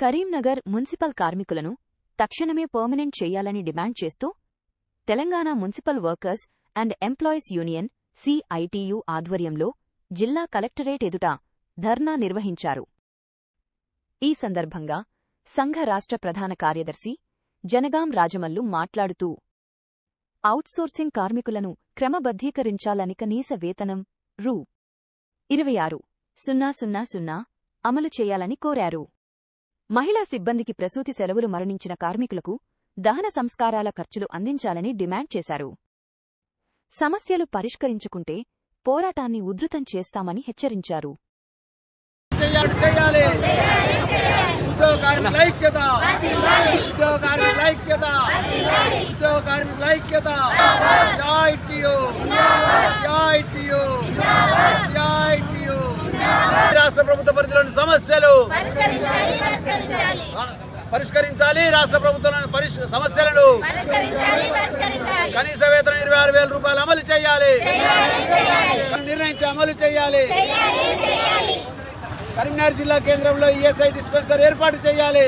Karimnagar municipal కార్మికులను తక్షణమే permanent చేయాలని డిమాండ్ చేస్తూ Telangana municipal workers and employees union CITU ఆధ్వర్యంలో జిల్లా కలెక్టరేట్ ఎదుట ధర్నా నిర్వహించారు. ఈ సందర్భంగా సంఘ రాష్ట్ర ప్రధాన కార్యదర్శి జనగాం రాజమల్లు మాట్లాడుతూ ఔట్సోర్సింగ్ కార్మికులను క్రమబద్ధీకరించాలని కనీస వేతనం రూ. 26,000 అమలు చేయాలని కోరారు. మహిళా సిబ్బందికి ప్రసూతి సెలవులు మరణించిన కార్మికులకు దహన సంస్కారాల ఖర్చులు అందించాలని డిమాండ్ చేశారు. సమస్యలు పరిష్కరించుకుంటే పోరాటాన్ని ఉధృతం చేస్తామని హెచ్చరించారు. రాష్ట్ర ప్రభుత్వ పరిధిలోని సమస్యలు పరిష్కరించాలి. రాష్ట్ర ప్రభుత్వంలోని సమస్యలను కనీస వేతనం 26,000 రూపాయలు అమలు చేయాలి. నిర్ణయించి అమలు చేయాలి. కరీంనగర్ జిల్లా కేంద్రంలో ఈఎస్ఐ డిస్పెన్సరీ ఏర్పాటు చేయాలి.